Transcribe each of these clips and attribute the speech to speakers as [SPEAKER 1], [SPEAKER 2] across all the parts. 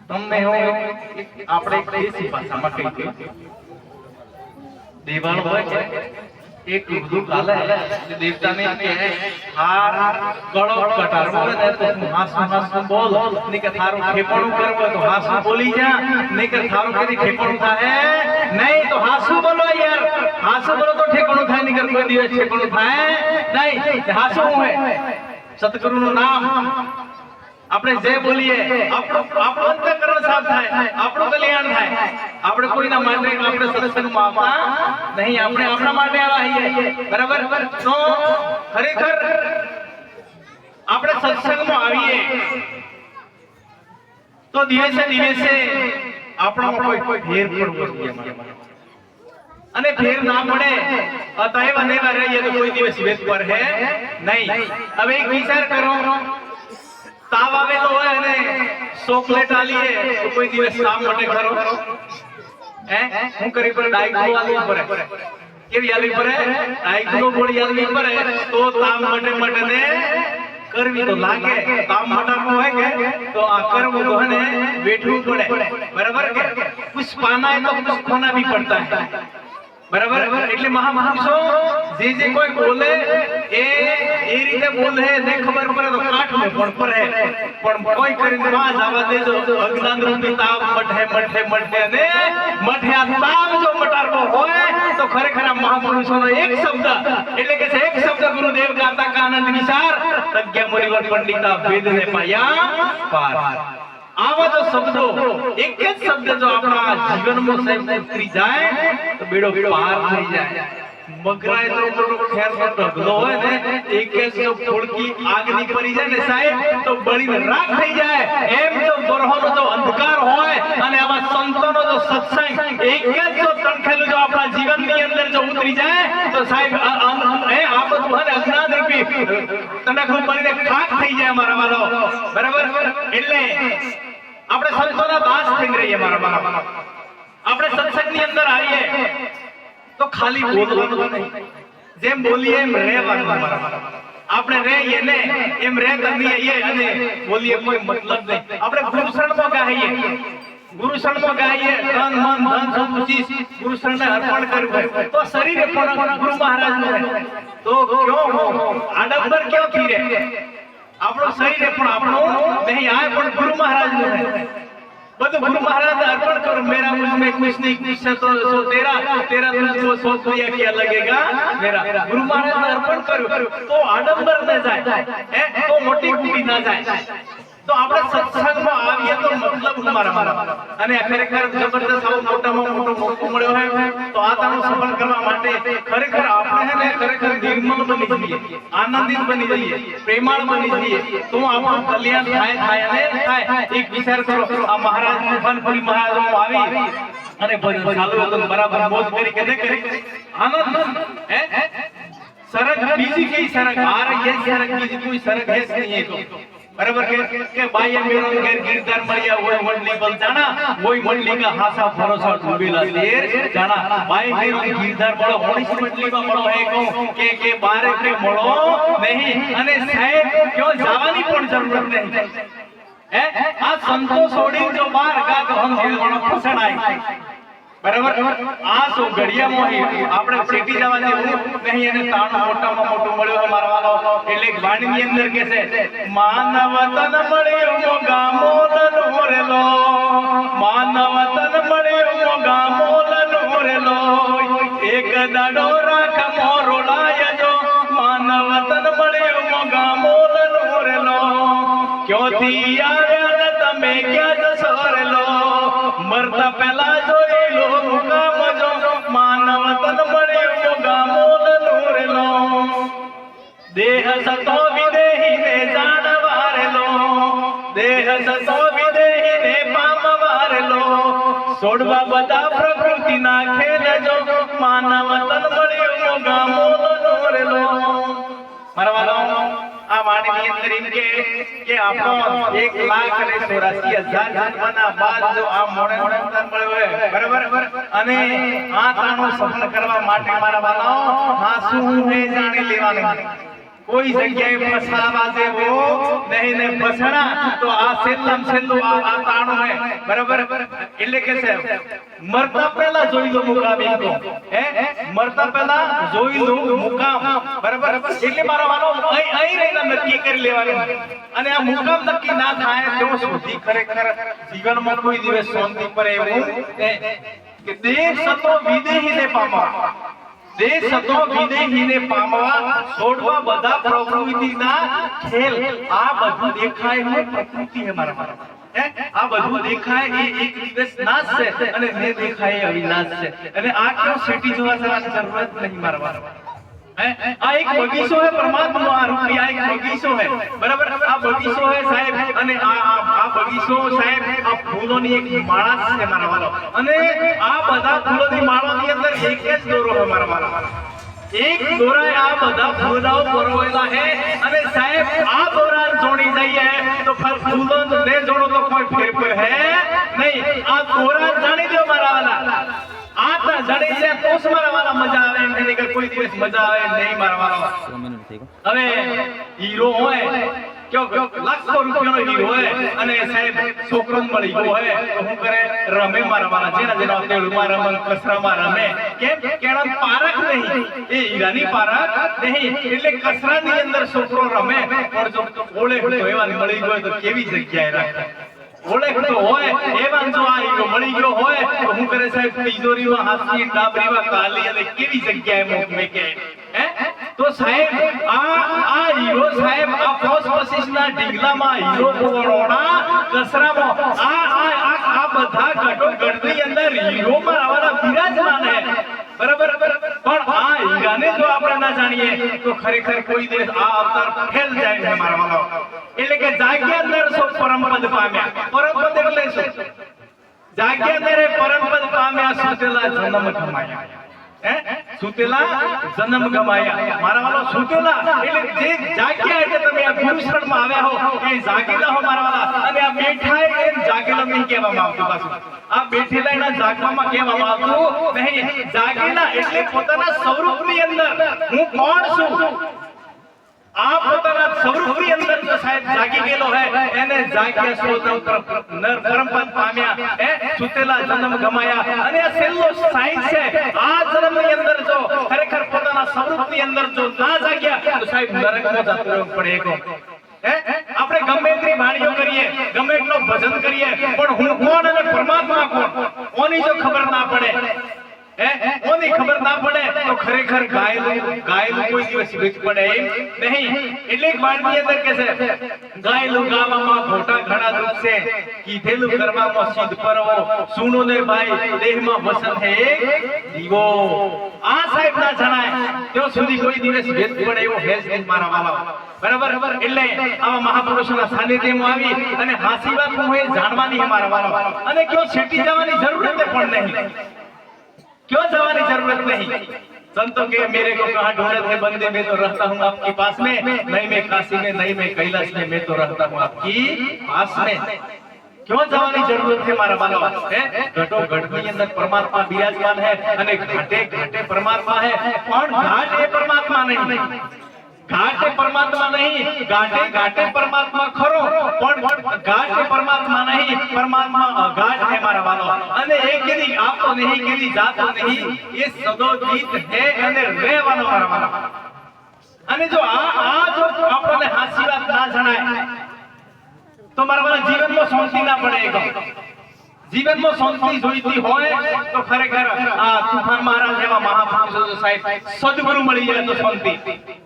[SPEAKER 1] તમને હું આપણે દેશી ભાષામાં કહી દઈએ દેવાણ હોય છે એક ઉર્દુ કાલે દેવતાને કે હાર ગળો કટારવો ને તો હાસ બોલ ને કે થારું ઠેપણું કરવો તો હાસ બોલી જા ને કે થારું કેદી ઠેપણું થાય નહીં તો હાસુ બોલો યાર હાસુ બોલો તો ઠેપણું થાય ને કે કોઈ દિવસ ઠેપણું થાય નહીં હાસુ હે સતગુરુનું નામ આપણે જે બોલીએ આપણો અંતઃકરણ સાફ થાય આપણું કલ્યાણ થાય આપણે કોઈના માટે આપણે સત્સંગમાં આવતા નહીં આપણે આપણા માટે આવીએ બરાબર તો ખરેખર આપણે સત્સંગમાં આવીએ તો દિવસે દિવસે આપણામાં કોઈ ફેર પડવો જોઈએ અને ફેર ના પડે અતએવ અનેવા રહીએ તો કોઈ દિવસ વેદ પર હે નહીં હવે એક વિચાર કરો તાવ આવે તો હોય અને ચોકલેટ આલીએ તો કોઈ દિવસ તાવ મટે ખરો હે હું કરી પર ડાયગ્નો આલવી પડે કેવી આલવી પડે ડાયગ્નો ગોળી આલવી પડે તો તાવ મટે ને કરવી તો લાગે તાવ મટાડવું હોય કે તો આ કરવું તો હને બેઠવું પડે બરાબર કે कुछ पाना है तो कुछ खोना भी पड़ता है बराबर એટલે મહાપુરુષો જે કોઈ બોલે એ રીતે બોલે ને ખબર પડે તો કાઠ મે પણ પડે પણ કોઈ કરીને માં જવા દેજો અજ્ઞાન રૂપી તાવ મઠે ને મઠે આ તાવ જો મટાડવો હોય તો ખરેખર આ મહાપુરુષોનો એક શબ્દ એટલે કે છે એક શબ્દ ગુરુદેવ ગાતા કાનંદ વિચાર પ્રજ્ઞા મુનિવર પંડિતા વેદ ને પાયા પાર આવા જો શબ્દો એક જ શબ્દ જો આપણા જીવનમાં સાહેબ ઉતરી જાય તો બેડો પાર થઈ જાય મગરાય તો મોટો ખેર નો ઢગલો હોય ને એક જ જો ફોડકી આગની પડી જાય ને સાહેબ તો બળીને રાખ થઈ જાય એમ જો ગ્રહોનો જો અંધકાર હોય અને આવા સંતોનો જો સત્સંગ એક જ જો તણખેલું જો આપણા જીવનની અંદર જો ઉતરી જાય તો સાહેબ એ આ બધું હને અજ્ઞાન રૂપી તણખલું બળીને ખાક થઈ જાય અમારા વાલો બરાબર એટલે આપણે સંતોના દાસ થઈ રહીએ મારા બાપ આપણે સત્સંગની અંદર આવીએ તો ખાલી બોલવાનું નહીં જેમ બોલીએ એમ રહેવાનું મારા બાપ આપણે રહીએ ને એમ રહે કરીએ અને બોલીએ કોઈ મતલબ નહીં આપણે ગુરુશરણમાં ગાઈએ ગુરુશરણમાં ગાઈએ તન મન ધન સંપત્તિ ગુરુશરણને અર્પણ કરવું તો શરીર પણ ગુરુ મહારાજનું તો ક્યો આડંબર ક્યો કી રે આપણો શરીર પણ આપણો નહીં આ પણ ગુરુ મહારાજ નું બધું ગુરુ મહારાજ અર્પણ કરો મેરા મુझ में कुछ नहीं कुछ तो तेरा तुझको सोच दिया क्या लगेगा मेरा गुरु મહારાજ અર્પણ કર્યું તો આડંબર ન જાય તો મોટી કુટી ન જાય તો આપણે સત્સંગમાં આવીએ તો મતલબ મારા અને ખરેખર જબરદસ્ત આવો મોટામાં મોટો મોકો મળ્યો હે તો આ તાનું સફળ કરવા માટે ખરેખર આપણે હે ને ખરેખર નિર્મલ બની જઈએ આનંદિત બની જઈએ પ્રેમાળ બની જઈએ તો આપણું કલ્યાણ થાય અને થાય એક વિચાર કરો આ મહારાજ તોફાનપુરી મહારાજ આવી અને ભજન ચાલુ હતું બરાબર મોજ કરી કે ન કરી આનંદ હે સરગ બીજી કઈ સરગ આ રહી સરગ બીજી કોઈ સરગ હે નહીં તો बराबर के बाह्य मेरा गैर गिरदार मरिया वो मंडली बल जाना वही मंडली का हासा भरोसा डूबेला शेर जाना बाह्य मेरा गिरदार बड़ो होनी मंडली में बड़ो है को के बारे पे મળો નહીં અને સાહેબ ક્યો જવાની પણ જરૂર નહીં હે આ સંતો છોડી જો બાર ગાત હમ બણો ફસણાય બરાબર આ સો ઘડિયા મોહી આપણે સેટી જવા જેવું નહીં અને તાણો મોટામાં મોટો મળ્યો અમારો વાલો એટલે વાણીની અંદર કે છે માનવ તન મળ્યો ગામોલ નોરેલો માનવ તન મળ્યો ગામોલ નોરેલો એક દાડો રાખ મોરો લાયજો માનવ તન મળ્યો ગામોલ નોરેલો ક્યોથી આવ્યા ને તમે ક્યાં જસોરેલો મરતા પહેલા જોઈ मानव तन बड़े गामोल नूरेलो देह सतो विदेही ने जानवारेलो देह सतो विदेही ने पामवारेलो सोडवा बदा प्रकृति ना खेल जो मानव तन बड़े गामोल नूरेलो मरवालो आ वाणी ની અંદર એમ કે આપણો 1,84,000 જન્મના બાદ જો આ મોડે સંતાન મળ્યો હોય બરાબર અને આ તાણું સફળ કરવા માટે મારા વાલાઓ હાસુ હે જાણી લેવાનું કોઈ જગ્યાએ ફસાવા જેવો નહીં ને ફસણા તો આ છેલ્લામ છેલ્લું આ તાણું હે બરાબર એટલે કે છે મરતા પહેલા જોઈ લો મુકામ એકો હે મરતા પહેલા જોઈ લો મુકામ બરાબર એટલે મારા વાલો અહીં રહીને નક્કી કરી લેવાનું અને આ મુકામ નક્કી ના થાય તો સુધી ખરેખર જીવનમાં કોઈ દિવસ શાંતિ પર એવું કે દેશ સતો વિદેહીને પામવા દેશ સતો વિદેહીને પામવા છોડવા બધા પ્રવૃત્તિના ખેલ આ બધું દેખાય હોય પ્રકૃતિ હે મારા આ બધું દેખાય એ એક દિવસ નાશ છે અને ને દેખાય અવિનાશ છે અને આ ક્યાં સિટી જોવા જવાની જરૂરત નહીં મારવા આ એક બગીચો હે પરમાત્માનો આ રૂપી આ એક બગીચો હે બરાબર આ બગીચો હે સાહેબ અને આ બગીચો સાહેબ આ ફૂલોની એક માળા છે મારા વાલો અને આ બધા ફૂલોની માળાની અંદર એક જ દોરો હે મારા વાલો એક દોરાએ આ બધા ફૂલાઓ પરોવેલા હે અને સાહેબ આ દોરા જોડી જઈએ તો ફૂલો ને જોડો તો કોઈ ફેર હે નહીં આ દોરા જાણી દો મારા વાલા આ તો જડી છે તો મારા વાલા મજા આવે એમ કે કોઈ દિવસ મજા આવે નહીં મારા વાલા હવે હીરો હોય ક્યો લાખો રૂપિયાનો હીરો હોય અને સાહેબ છોકરો મળી ગયો હોય તો શું કરે રમે મારા વાલા જેના જેના તેડમાં રમે કસરામાં રમે કેમ કેણા પારખ નહીં એ હીરાની પારખ નહીં એટલે કસરાની અંદર છોકરો રમે પણ જો ઓળે તો એવા મળી ગયો તો કેવી જગ્યાએ રાખે ઓળખતો હોય એમાં જો આ હીરો મળી ગયો હોય તો હું કરે સાહેબ તિજોરીમાં હાથની ડાબરીમાં કાલી અને કેવી જગ્યાએ મૂકે હે તો સાહેબ આ હીરો સાહેબ આ પોસ્ટ ઓફિસના ઢીંગલામાં હીરો પોગળોડા કસરામાં આ બધા ઘટો ઘટની અંદર હીરોમાં આવવાના બિરાજમાન હે બરાબર પણ આ હીરાને જો આપણે ના જાણીએ તો ખરેખર કોઈ દિવસ આ અવતાર ફેલ જાય છે મારા વાલો એટલે કે જાગ્યા અંદર સો પરમપદ પામ્યા પરમપદ એટલે શું જાગ્યા અંદર પરમપદ પામ્યા સુતેલા જન્મ ગમાયા હે સુતેલા જન્મ ગમાયા મારા વાલો સુતેલા એટલે જે જાગ્યા એટલે તમે આ ગુરુશરણમાં આવ્યા હો એ જાગેલા હો મારા વાલા અને આ બેઠા એ જાગેલા નહીં કહેવામાં આવતું પાછું આ બેઠેલા એના જાગવામાં કહેવામાં આવતું નહીં જાગેલા એટલે પોતાના સ્વરૂપની અંદર હું કોણ છું આ પોતાના સ્વરૂપની અંદર જો સાહેબ જાગી ગયેલો હે એને જાગ્યા સ્વતંત્ર નર પરમપદ પામ્યા હે સુતેલા જન્મ ગમાયા અને આ છેલ્લો સાઈન છે આ જન્મની અંદર જો ખરેખર પોતાના સ્વરૂપની અંદર જો ના જાગ્યા તો સાહેબ નરકમાં જતું રહેવું પડે એકો આપણે ગમે તેટલી વાણીઓ કરીએ ગમે એટલો ભજન કરીએ પણ હું કોણ અને પરમાત્મા કોણ કોની જો ખબર ના પડે કોની ખબર ના પડે તો ખરેખર ગાયેલું કોઈ દિવસ વીજ પડે નહીં એટલે એક વાણી અંદર કે છે ગાયેલું ગાવામાં ખોટા ઘણા દુઃખ છે કીધેલું કરવામાં સિદ્ધ પરવો સુનો ને ભાઈ દેહમાં વસન હે દીવો આ સાહેબ ના જણાય ત્યાં સુધી કોઈ દિવસ વીજ પડે એવો હેજ નહીં મારા વાલા બરાબર એટલે આવા મહાપુરુષોના સાનિધ્યમાં આવી અને હાસી વાત હું એ જાણવાની હે મારા વાલા અને ક્યો છેટી જવાની જરૂરત પણ નહીં क्यों जवानी जरूरत नहीं संतों के मेरे को कहाँ ढूंढे थे बंदे मैं तो रहता हूँ आपके पास में नहीं मैं काशी में नहीं मैं कैलाश में मैं तो रहता हूँ आपकी पास में क्यों जवानी जरूरत है मारा मानव है घटो घट ની અંદર પરમાત્મા બિરાજમાન है અને ઘાટે ઘાટે પરમાત્મા है પણ ઘાટ એ પરમાત્મા નહીં घाटे परमात्मा नहीं घाटे घाटे परमात्मा खरो पण घाटे परमात्मा नहीं परमात्मा अघाट है मारा वालो अने एक केली आपो नहीं केली जातो नहीं ये सदोजीत है अने રહેવાનો मारा वालो अने जो आ जो आपने हासी बात ना जणाय तो मारा वाला जीवन में शांति ना पड़ेगा जीवन में शांति जोईती होय तो खरेखर आ तूफान महाराज एवा महापुरुषो साहेब सद्गुरु मળી જાય तो शांति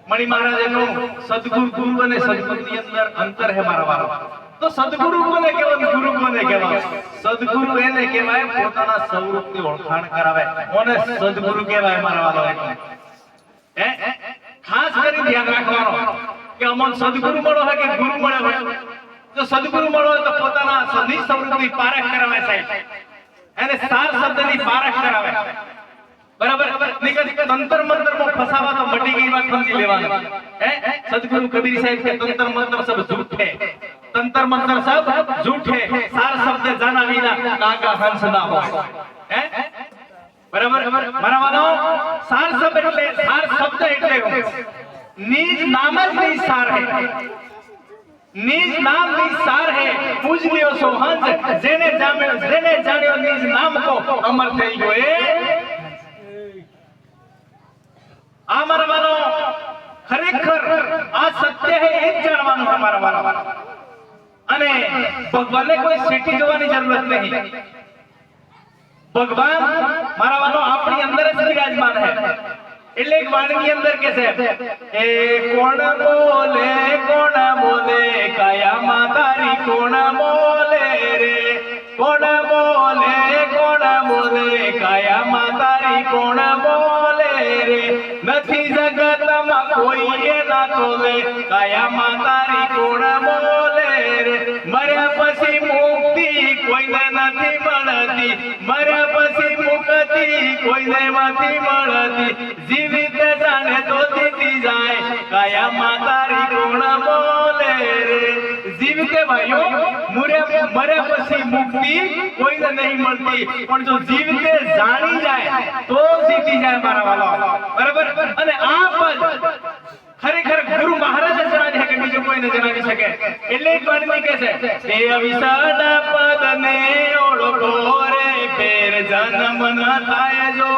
[SPEAKER 1] मणि महाराज नो सद्गुरु गुरु અને સદગુરુની અંદર અંતર હે મારા વાળા તો સદગુરુ કોને કહેવાય ગુરુ કોને કહેવાય સદગુરુ એને કહેવાય પોતાના સ્વરૂપની ઓળખાણ કરાવે ઓને સદગુરુ કહેવાય મારા વાળા હે ખાસ કરી ધ્યાન રાખવાનો કે અમન સદગુરુ મળો હોય કે ગુરુ મળે હોય જો સદગુરુ મળો તો પોતાના સદી સ્વરૂપની પારખ કરાવે સાહેબ એને સાર શબ્દની પારખ કરાવે बराबर निकल तंत्र मंत्र में फसावा तो मटी गई बात समझी लेवाना है सदगुरु कबीर साहब के तंत्र मंत्र सब झूठे तंत्र मंत्र सब झूठे सार शब्द जाना विना नागा हंस ना हो है बराबर मारा वालो सार शब्द એટલે निज नाम ज निसार है, निज नाम निसार है, पूजलियो सो हंस, जेने जाण्यो निज नाम को अमर થઈ ગયો એ આ મારા વાલો ખરેખર આ સત્ય હે એ જ જાણવાનું અમારા વાલો અને ભગવાનને કોઈ સેટી જોવાની જરૂરત નહીં ભગવાન મારા વાલો આપણી અંદર જ વિરાજમાન હે એટલે એક વાણીની અંદર કે છે એ કોણ બોલે કાયા તારી કોણ બોલે રે કોણ બોલે કાયા તારી કોણ બોલે રે નથી જગતમાં કોઈ એના તોલે કાયા તારી કોણ બોલે રે મર્યા પછી મુક્તિ કોઈને નથી મળતી મર્યા પછી મુક્તિ કોઈને નથી મળતી જીવિત જાણે તો જીતી જાય કાયા તારી કોણ બોલે રે જીવિત ભાઈઓ મર્યા પછી મુક્તિ કોઈને નહીં મળતી પણ જો જીવિતે જાણી જાય તો જીતી જાય મારા વાલા બરાબર અને આ પદ ખરેખર ગુરુ મહારાજ જણાવી શકે બીજું કોઈ ન જણાવી શકે એટલે એક વાણી કહે છે એ અવિસાદ પદને ઓળખો રે ફેર જન્મ ન થાય જો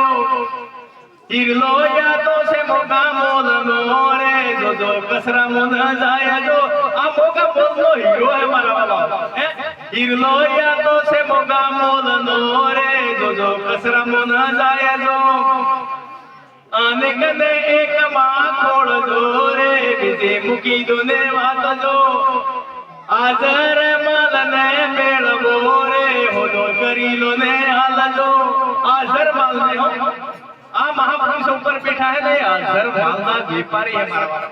[SPEAKER 1] ઈરલો યા તો સે મોગા મોલનો રે જો જો કસરા મોન જાય જો આ મોગા મોલનો હીરો હે મારા વાલા હે ઈરલો યા તો સે મોગા મોલનો રે જો જો કસરા મોન જાય જો અનેક ને એક માં ખોળજો રે બીજે મૂકી દો ને વાત જો આદર મલ ને મેળવો રે હોદો કરી લો ને હાલજો આદર મલ ને આ મહાપુરુષો ઉપર બેઠા હે ને આદર માલના વેપારી હે મારા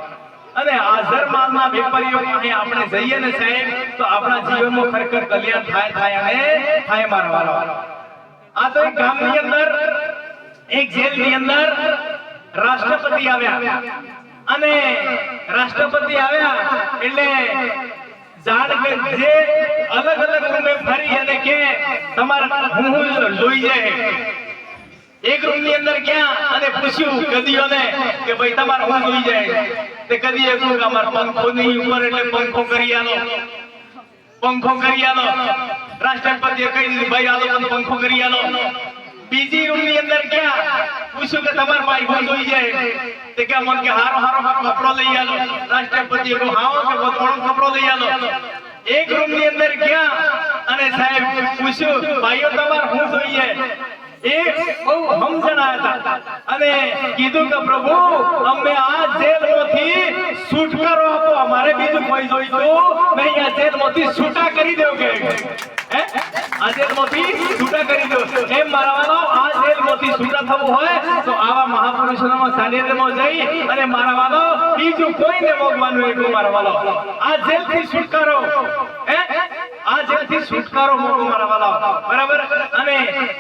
[SPEAKER 1] અને આદર માલના વેપારીઓ પાસે આપણે જઈએ ને સાહેબ તો આપણા જીવનમાં ખરેખર કલ્યાણ થાય અને થાય મારા વાલા આ તો એક ગામની અંદર એક જેલની અંદર રાષ્ટ્રપતિ આવ્યા અને રાષ્ટ્રપતિ આવ્યા એટલે જાણ કે જે અલગ અલગ રૂમે ફરી અને કે તમારા હું જોઈ જાય એક રૂમ ની અંદર ગયા અને પૂછ્યું કદીઓને કે ભાઈ તમારે હું જોઈ જાય તે કદીએ કહ્યું કે અમાર પંખો ની ઉપર એટલે પંખો કરી આલો રાષ્ટ્રપતિએ કહી દીધું ભાઈ આલો પંખો કરી આલો બીજી રૂમ ની અંદર ગયા પૂછ્યું કે તમાર ભાઈ હું જોઈ જાય તે કે મન કે હારો કપડો લઈ આલો રાષ્ટ્રપતિએ કહ્યું હાઓ કે થોડો કપડો લઈ આલો એક રૂમ ની અંદર ગયા અને સાહેબ પૂછ્યું ભાઈઓ તમાર હું જોઈએ એ બહુ સમજણા હતા અને કીધું કે પ્રભુ અમને આ જેલમાંથી છૂટકારો આપો અમારે બીજું કોઈ જોઈતું નહીં આ જેલમાંથી છૂટા કરી દેવ કે હે આ જેલમાંથી છૂટા કરી દો એમ મારા વાલો આ જેલમાંથી છૂટા થવું હોય તો આવા મહાપુરુષોના સાનિધ્યમાં જઈ અને મારા વાલો બીજું કોઈને મોગવાનું એટલું મારા વાલો આ જેલથી છૂટકારો હે આ જેલથી છૂટકારો મોગો મારા વાલા બરાબર અને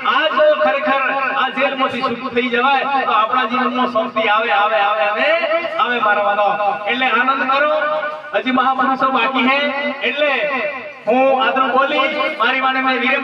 [SPEAKER 1] આ જો ખરેખર આ જેલમાંથી છૂટું થઈ જવાય તો આપણા જીવનમાં શાંતિ આવે મારા વાલા એટલે આનંદ કરો હજી મહાપુરુષો બાકી હે એટલે હું આદરું બોલી મારી વાણી મેં વીર